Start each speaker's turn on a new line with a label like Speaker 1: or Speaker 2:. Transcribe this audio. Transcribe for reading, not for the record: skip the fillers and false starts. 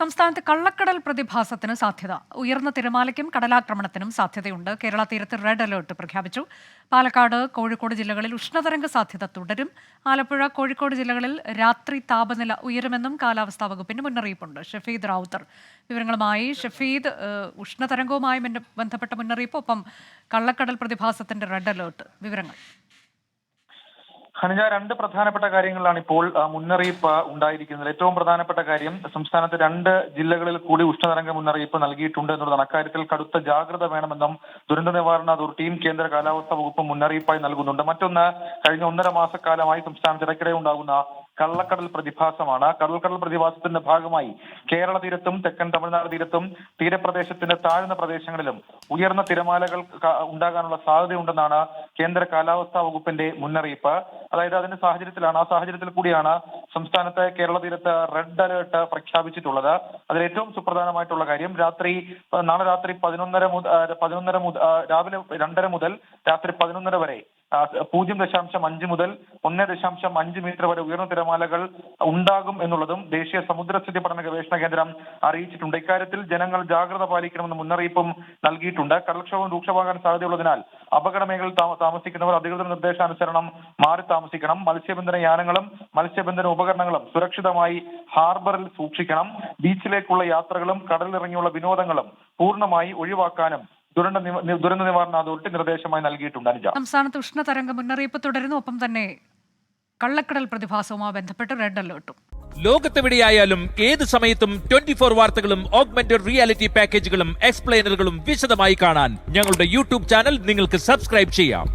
Speaker 1: സംസ്ഥാനത്ത് കള്ളക്കടൽ പ്രതിഭാസത്തിന് സാധ്യത. ഉയർന്ന തിരമാലയ്ക്കും കടലാക്രമണത്തിനും സാധ്യതയുണ്ട്. കേരള തീരത്ത് റെഡ് അലേർട്ട് പ്രഖ്യാപിച്ചു. പാലക്കാട്, കോഴിക്കോട് ജില്ലകളിൽ ഉഷ്ണതരംഗ സാധ്യത തുടരും. ആലപ്പുഴ, കോഴിക്കോട് ജില്ലകളിൽ രാത്രി താപനില ഉയരുമെന്നും കാലാവസ്ഥാ വകുപ്പിന്റെ മുന്നറിയിപ്പുണ്ട്. ഷഫീദ് റാവുത്തർ വിവരങ്ങളുമായി. ഷഫീദ്, ഉഷ്ണതരംഗവുമായി ബന്ധപ്പെട്ട മുന്നറിയിപ്പ്, ഒപ്പം കള്ളക്കടൽ പ്രതിഭാസത്തിന്റെ റെഡ് അലേർട്ട്, വിവരങ്ങൾ.
Speaker 2: ഹനിജ, രണ്ട് പ്രധാനപ്പെട്ട കാര്യങ്ങളിലാണ് ഇപ്പോൾ മുന്നറിയിപ്പ് ഉണ്ടായിരിക്കുന്നത്. ഏറ്റവും പ്രധാനപ്പെട്ട കാര്യം, സംസ്ഥാനത്ത് 2 ജില്ലകളിൽ കൂടി ഉഷ്ണതരംഗ മുന്നറിയിപ്പ് നൽകിയിട്ടുണ്ട് എന്നുള്ളതാണ്. അക്കാര്യത്തിൽ കടുത്ത ജാഗ്രത വേണമെന്നും ദുരന്ത നിവാരണ അതോറിറ്റിയും കേന്ദ്ര കാലാവസ്ഥാ വകുപ്പും മുന്നറിയിപ്പായി നൽകുന്നുണ്ട്. മറ്റൊന്ന്, കഴിഞ്ഞ 1.5 മാസക്കാലമായി സംസ്ഥാനത്ത് ഇടയ്ക്കിടെ ഉണ്ടാകുന്ന കള്ളക്കടൽ പ്രതിഭാസമാണ്. കള്ളക്കടൽ പ്രതിഭാസത്തിന്റെ ഭാഗമായി കേരള തീരത്തും തെക്കൻ തമിഴ്നാട് തീരത്തും തീരപ്രദേശത്തിന്റെ താഴ്ന്ന പ്രദേശങ്ങളിലും ഉയർന്ന തിരമാലകൾ ഉണ്ടാകാനുള്ള സാധ്യതയുണ്ടെന്നാണ് കേന്ദ്ര കാലാവസ്ഥാ വകുപ്പിന്റെ മുന്നറിയിപ്പ്. അതായത് ആ സാഹചര്യത്തിൽ കൂടിയാണ് സംസ്ഥാനത്ത് കേരള തീരത്ത് റെഡ് അലേർട്ട് പ്രഖ്യാപിച്ചിട്ടുള്ളത്. അതിൽ ഏറ്റവും സുപ്രധാനമായിട്ടുള്ള കാര്യം, നാളെ രാത്രി 11:30 രാവിലെ 2:30 മുതൽ രാത്രി 11:30 വരെ 0.5 മുതൽ 1.5 മീറ്റർ വരെ ഉയർന്ന തിരമാലകൾ ഉണ്ടാകും എന്നുള്ളതും ദേശീയ സമുദ്രസ്ഥിതി പഠന ഗവേഷണ കേന്ദ്രം അറിയിച്ചിട്ടുണ്ട്. ഇക്കാര്യത്തിൽ ജനങ്ങൾ ജാഗ്രത പാലിക്കണമെന്ന് മുന്നറിയിപ്പും നൽകിയിട്ടുണ്ട്. കടൽക്ഷോഭം രൂക്ഷമാകാൻ സാധ്യതയുള്ളതിനാൽ അപകട മേഖലയിൽ താമസിക്കുന്നവർ അധികൃതർ നിർദ്ദേശാനുസരണം മാറി താമസിക്കണം. മത്സ്യബന്ധന യാനങ്ങളും മത്സ്യബന്ധന ഉപകരണങ്ങളും സുരക്ഷിതമായി ഹാർബറിൽ സൂക്ഷിക്കണം. ബീച്ചിലേക്കുള്ള യാത്രകളും കടലിലിറങ്ങിയുള്ള വിനോദങ്ങളും പൂർണ്ണമായി ഒഴിവാക്കാനും ദുരന്ത നിവാരണ അതോറിറ്റി നിർദ്ദേശമായി നൽകിയിട്ടുണ്ട്. അനുജ,
Speaker 1: സംസ്ഥാനത്ത് ഉഷ്ണതരംഗ മുന്നറിയിപ്പ് തുടരുന്നു. ഒപ്പം തന്നെ കള്ളക്കടൽ പ്രതിഭാസവുമായി ബന്ധപ്പെട്ട് റെഡ് അലേർട്ടും.
Speaker 3: ലോകത്തെവിടെയായാലും ഏത് സമയത്തും 24 വാർത്തകളും ഓഗ്മെന്റഡ് റിയാലിറ്റി പാക്കേജുകളും എക്സ്പ്ലെയിനറുകളും വിശദമായി കാണാൻ ഞങ്ങളുടെ യൂട്യൂബ് ചാനൽ നിങ്ങൾക്ക് സബ്സ്ക്രൈബ് ചെയ്യാം.